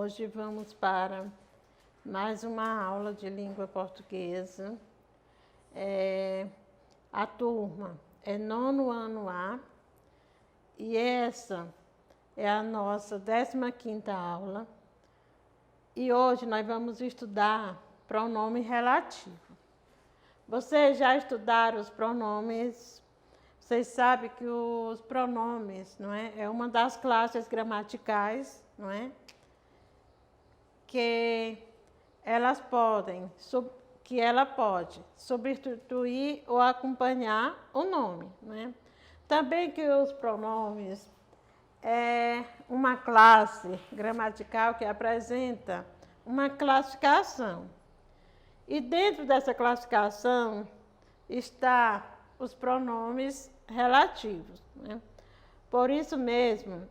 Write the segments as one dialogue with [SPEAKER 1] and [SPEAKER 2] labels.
[SPEAKER 1] Hoje vamos para mais uma aula de língua portuguesa. A turma é nono ano A e essa é a nossa 15ª aula. E hoje nós vamos estudar pronome relativo. Vocês já estudaram os pronomes? Vocês sabem que os pronomes, não é? É uma das classes gramaticais, não é? Que ela pode substituir ou acompanhar o nome, não é? Também que os pronomes é uma classe gramatical que apresenta uma classificação. E dentro dessa classificação está os pronomes relativos, né? Por isso mesmo,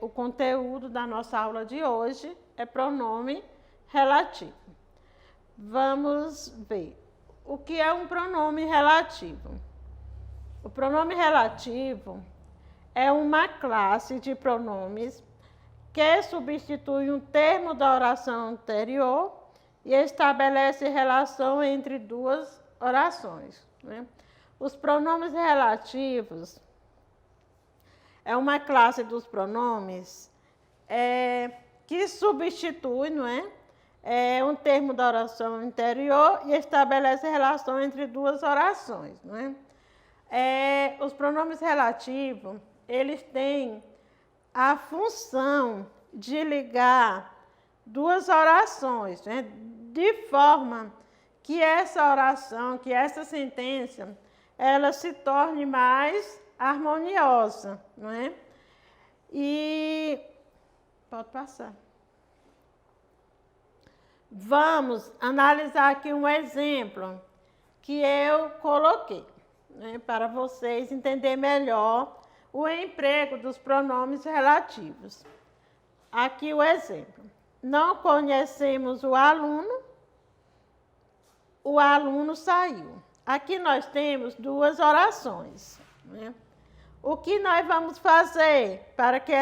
[SPEAKER 1] o conteúdo da nossa aula de hoje é pronome relativo. Vamos ver o que é um pronome relativo. O pronome relativo é uma classe de pronomes que substitui um termo da oração anterior e estabelece relação entre duas orações, né? Os pronomes relativos é uma classe dos pronomes que substitui, não é? Um termo da oração anterior e estabelece relação entre duas orações, não é? Os pronomes relativos, eles têm a função de ligar duas orações, né? De forma que essa oração, que essa sentença, ela se torne mais harmoniosa, não é? E pode passar. Vamos analisar aqui um exemplo que eu coloquei, né, para vocês entenderem melhor o emprego dos pronomes relativos. Aqui o exemplo. Não conhecemos o aluno saiu. Aqui nós temos duas orações, né? O que nós vamos fazer para que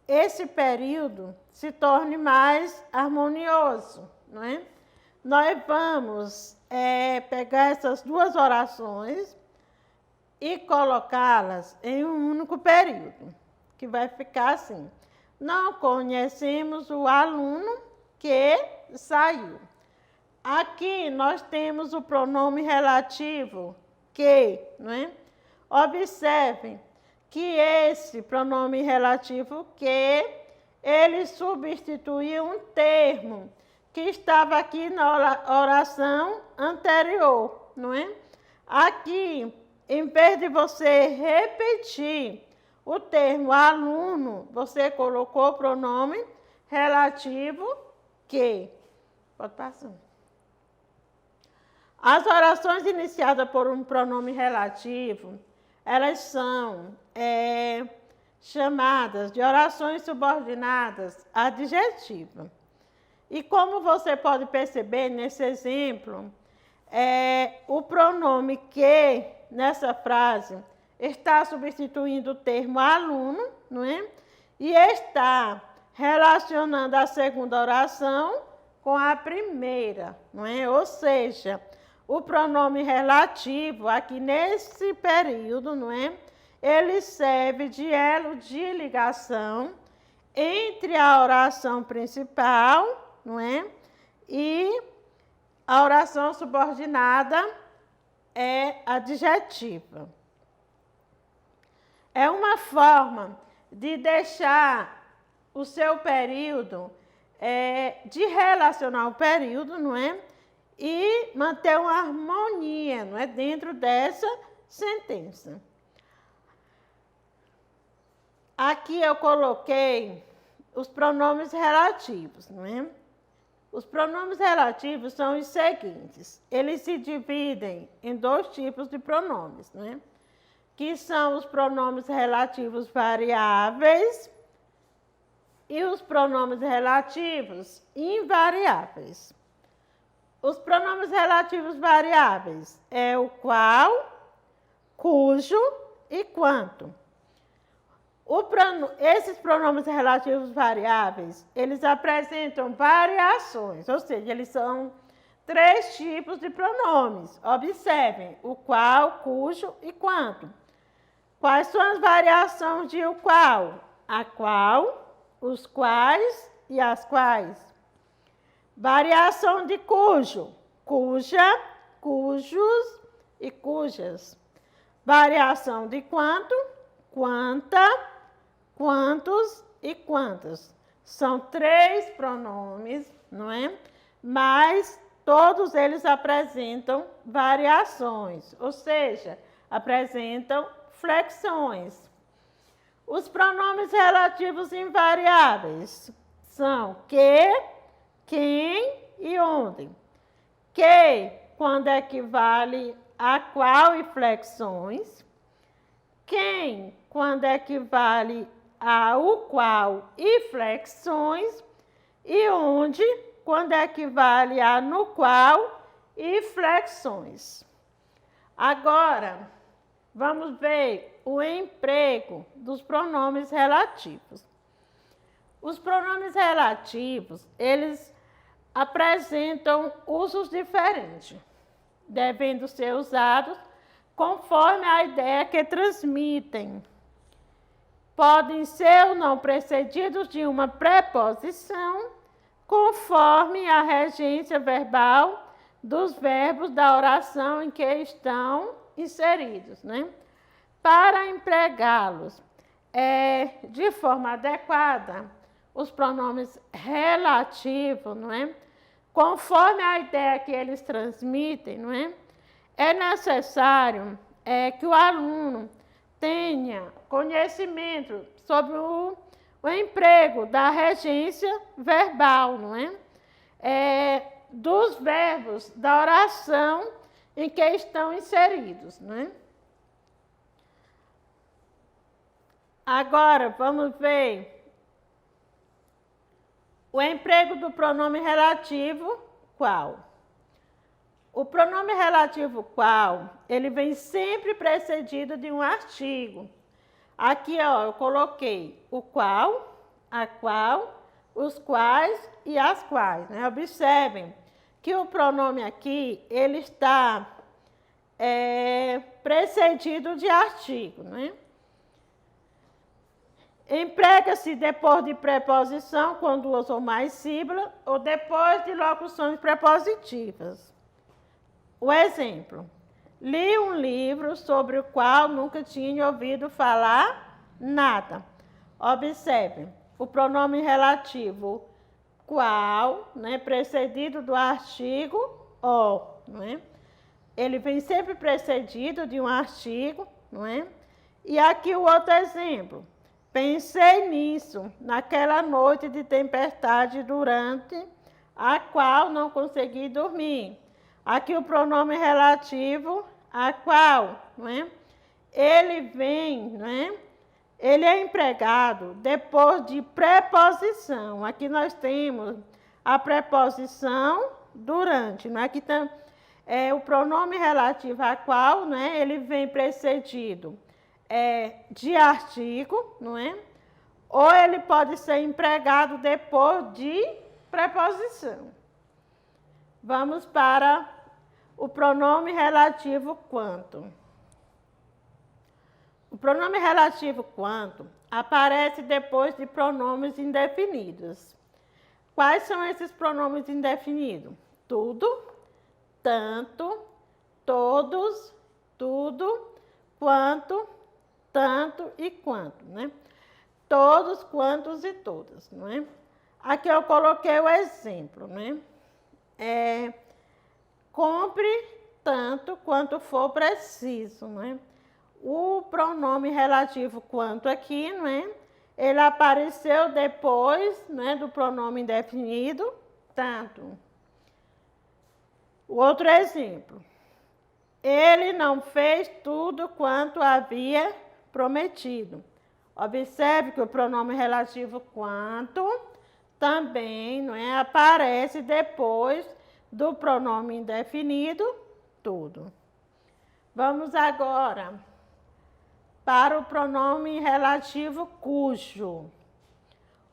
[SPEAKER 1] esse período se torne mais harmonioso, não é? Nós vamos pegar essas duas orações e colocá-las em um único período, que vai ficar assim. Não conhecemos o aluno que saiu. Aqui nós temos o pronome relativo que, não é? Observem que esse pronome relativo que, ele substitui um termo que estava aqui na oração anterior, não é? Aqui, em vez de você repetir o termo aluno, você colocou o pronome relativo que. Pode passar. As orações iniciadas por um pronome relativo, elas são chamadas de orações subordinadas adjetivas. E como você pode perceber nesse exemplo, o pronome que, nessa frase, está substituindo o termo aluno, não é? E está relacionando a segunda oração com a primeira, não é? Ou seja, o pronome relativo, aqui nesse período, não é? Ele serve de elo de ligação entre a oração principal, não é? E a oração subordinada é adjetiva. É uma forma de deixar o seu período, de relacionar o período, não é? E manter uma harmonia, não é? Dentro dessa sentença. Aqui eu coloquei os pronomes relativos, não é? Os pronomes relativos são os seguintes. Eles se dividem em dois tipos de pronomes, não é? Que são os pronomes relativos variáveis e os pronomes relativos invariáveis. Os pronomes relativos variáveis é o qual, cujo e quanto. Esses pronomes relativos variáveis, eles apresentam variações, ou seja, eles são 3 tipos de pronomes. Observem, o qual, cujo e quanto. Quais são as variações de o qual? A qual, os quais e as quais. Variação de cujo, cuja, cujos e cujas. Variação de quanto, quanta, quantos e quantas. São 3 pronomes, não é? Mas todos eles apresentam variações, ou seja, apresentam flexões. Os pronomes relativos invariáveis são que, quem e onde. Que, quando equivale a qual e flexões. Quem, quando equivale a o qual e flexões. E onde, quando equivale a no qual e flexões. Agora, vamos ver o emprego dos pronomes relativos. Os pronomes relativos, eles apresentam usos diferentes, devendo ser usados conforme a ideia que transmitem. Podem ser ou não precedidos de uma preposição, conforme a regência verbal dos verbos da oração em que estão inseridos, né? Para empregá-los de forma adequada, os pronomes relativos, não é? Conforme a ideia que eles transmitem, não é? É necessário que o aluno tenha conhecimento sobre o emprego da regência verbal, não é? Dos verbos da oração em que estão inseridos, não é? Agora, vamos ver o emprego do pronome relativo qual. O pronome relativo qual, ele vem sempre precedido de um artigo. Aqui, ó, eu coloquei o qual, a qual, os quais e as quais, né? Observem que o pronome aqui, ele está precedido de artigo, né? Emprega-se depois de preposição com 2 ou mais sílabas ou depois de locuções prepositivas. O exemplo: li um livro sobre o qual nunca tinha ouvido falar nada. Observe, o pronome relativo qual, né, precedido do artigo o, não é? Ele vem sempre precedido de um artigo, não é? E aqui o outro exemplo: pensei nisso naquela noite de tempestade durante a qual não consegui dormir. Aqui o pronome relativo a qual, não é? Ele vem, não é? Ele é empregado depois de preposição. Aqui nós temos a preposição durante, não é? Aqui tem o pronome relativo a qual, não é? Ele vem precedido de artigo, não é? Ou ele pode ser empregado depois de preposição. Vamos para o pronome relativo quanto. O pronome relativo quanto aparece depois de pronomes indefinidos. Quais são esses pronomes indefinidos? Tudo, tanto, todos, tudo, quanto, tanto e quanto, né? Todos, quantos e todas, não é? Aqui eu coloquei o exemplo, né? Compre tanto quanto for preciso, não é? O pronome relativo quanto aqui, não é? Ele apareceu depois, né, do pronome indefinido tanto. O outro exemplo: ele não fez tudo quanto havia prometido. Observe que o pronome relativo quanto também, não é, aparece depois do pronome indefinido tudo. Vamos agora para o pronome relativo cujo.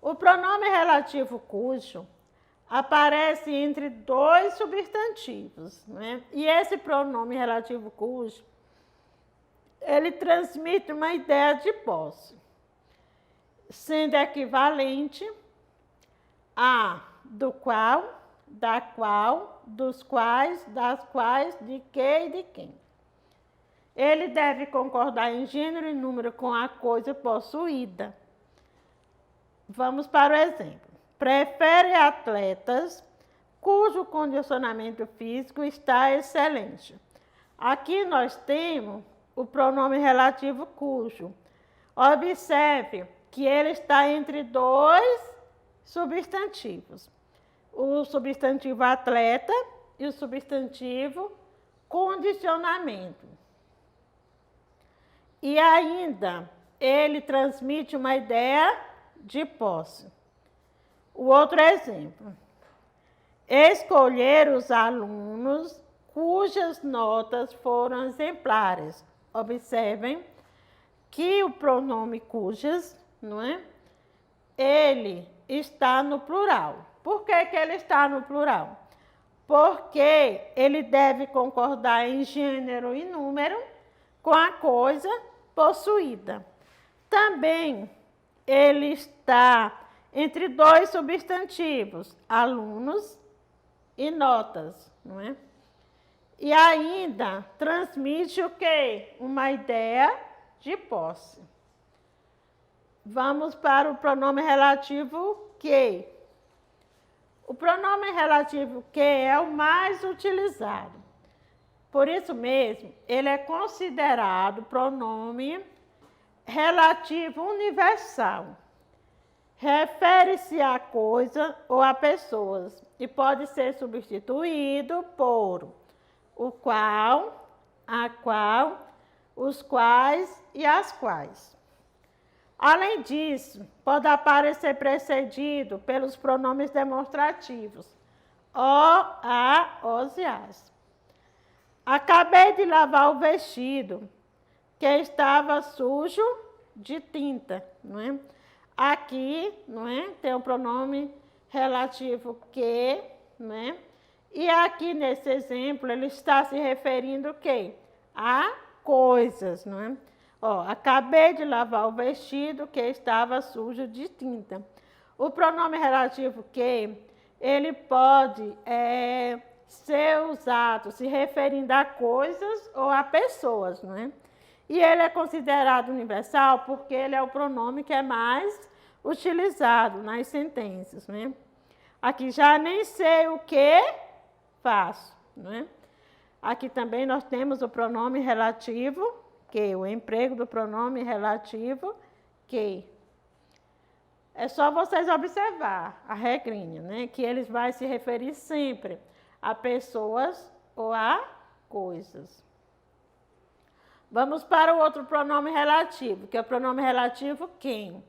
[SPEAKER 1] O pronome relativo cujo aparece entre dois substantivos, né? E esse pronome relativo cujo, ele transmite uma ideia de posse, sendo equivalente a do qual, da qual, dos quais, das quais, de que e de quem. Ele deve concordar em gênero e número com a coisa possuída. Vamos para o exemplo. Prefere atletas cujo condicionamento físico está excelente. Aqui nós temos o pronome relativo cujo. Observe que ele está entre dois substantivos. O substantivo atleta e o substantivo condicionamento. E ainda, ele transmite uma ideia de posse. O outro exemplo. Escolher os alunos cujas notas foram exemplares. Observem que o pronome cujas, não é? Ele está no plural. Por que que ele está no plural? Porque ele deve concordar em gênero e número com a coisa possuída. Também ele está entre dois substantivos, alunos e notas, não é? E ainda transmite o quê? Uma ideia de posse. Vamos para o pronome relativo que. O pronome relativo que é o mais utilizado. Por isso mesmo, ele é considerado pronome relativo universal. Refere-se a coisa ou a pessoas e pode ser substituído por o qual, a qual, os quais e as quais. Além disso, pode aparecer precedido pelos pronomes demonstrativos o, a, os e as. Acabei de lavar o vestido que estava sujo de tinta, não é? Aqui, não é? Tem o pronome relativo que, não é? E aqui nesse exemplo ele está se referindo o quê? A coisas, não é? Ó, acabei de lavar o vestido que estava sujo de tinta. O pronome relativo que, ele pode ser usado se referindo a coisas ou a pessoas, não é? E ele é considerado universal porque ele é o pronome que é mais utilizado nas sentenças, né? Aqui já nem sei o que faço, né? Aqui também nós temos o pronome relativo que, o emprego do pronome relativo que. É só vocês observar a regrinha, né? Que eles vão se referir sempre a pessoas ou a coisas. Vamos para o outro pronome relativo, que é o pronome relativo quem.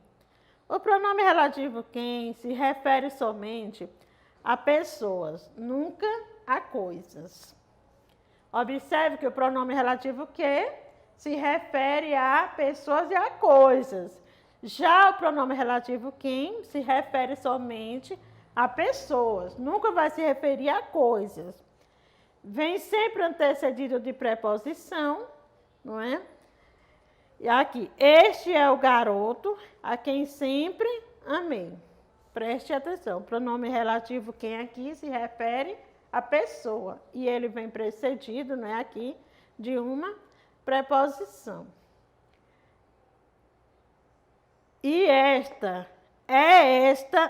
[SPEAKER 1] O pronome relativo quem se refere somente a pessoas, nunca a coisas. Observe que o pronome relativo que se refere a pessoas e a coisas. Já o pronome relativo quem se refere somente a pessoas, nunca vai se referir a coisas. Vem sempre antecedido de preposição, não é? E aqui, este é o garoto a quem sempre amei. Preste atenção, o pronome relativo quem aqui se refere à pessoa. E ele vem precedido, não é aqui, de uma preposição. E esta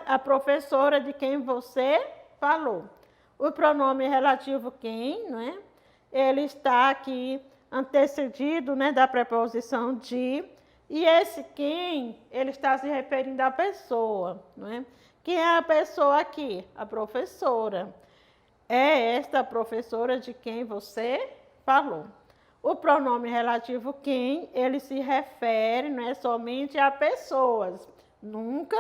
[SPEAKER 1] a professora de quem você falou. O pronome relativo quem, não é? Ele está aqui antecedido, né, da preposição de, e esse quem, ele está se referindo à pessoa, não é? Quem é a pessoa aqui? A professora. É esta a professora de quem você falou. O pronome relativo quem, ele se refere, não é somente a pessoas, nunca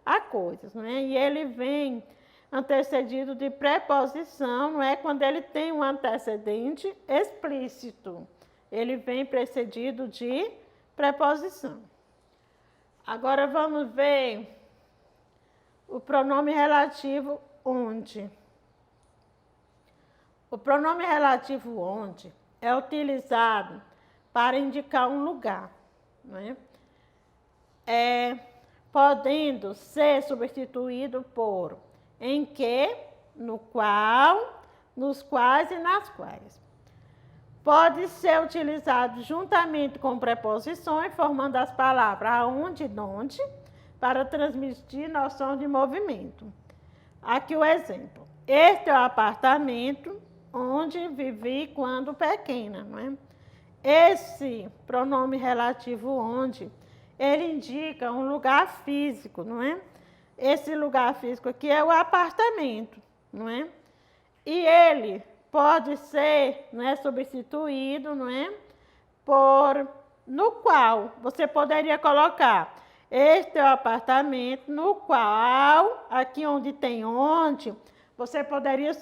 [SPEAKER 1] a coisas, não é? E ele vem antecedido de preposição, não é? Quando ele tem um antecedente explícito. Ele vem precedido de preposição. Agora vamos ver o pronome relativo onde. O pronome relativo onde é utilizado para indicar um lugar, né? Podendo ser substituído por em que, no qual, nos quais e nas quais. Pode ser utilizado juntamente com preposições, formando as palavras aonde e donde, para transmitir noção de movimento. Aqui o exemplo. Este é o apartamento onde vivi quando pequena, não é? Esse pronome relativo onde, ele indica um lugar físico, não é? Esse lugar físico aqui é o apartamento, não é? E ele pode ser, não é, substituído, não é, por no qual. Você poderia colocar este é o apartamento no qual, aqui onde tem onde, você poderia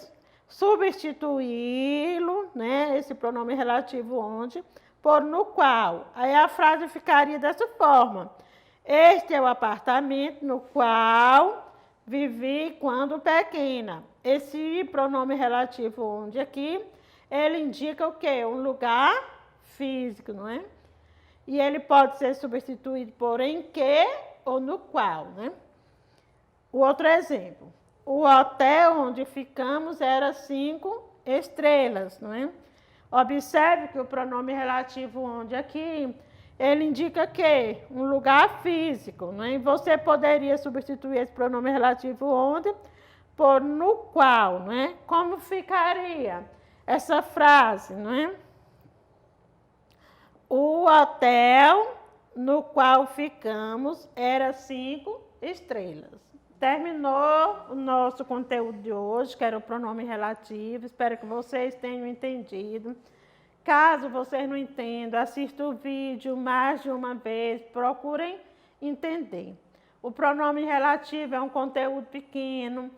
[SPEAKER 1] substituí-lo, né, esse pronome relativo onde, por no qual. Aí a frase ficaria dessa forma. Este é o apartamento no qual vivi quando pequena. Esse pronome relativo onde aqui, ele indica o quê? Um lugar físico, não é? E ele pode ser substituído por em que ou no qual, né? O outro exemplo. O hotel onde ficamos era 5 estrelas, não é? Observe que o pronome relativo onde aqui, ele indica que um lugar físico, não é? E você poderia substituir esse pronome relativo onde por no qual, não é? Como ficaria essa frase, não é? O hotel no qual ficamos era 5 estrelas. Terminou o nosso conteúdo de hoje, que era o pronome relativo. Espero que vocês tenham entendido. Caso vocês não entendam, assistam o vídeo mais de uma vez, procurem entender. O pronome relativo é um conteúdo pequeno,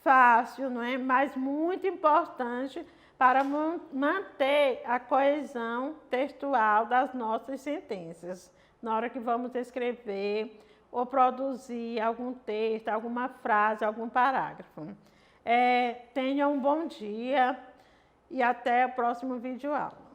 [SPEAKER 1] fácil, não é? Mas muito importante para manter a coesão textual das nossas sentenças. Na hora que vamos escrever ou produzir algum texto, alguma frase, algum parágrafo. Tenham um bom dia e até o próximo vídeo aula.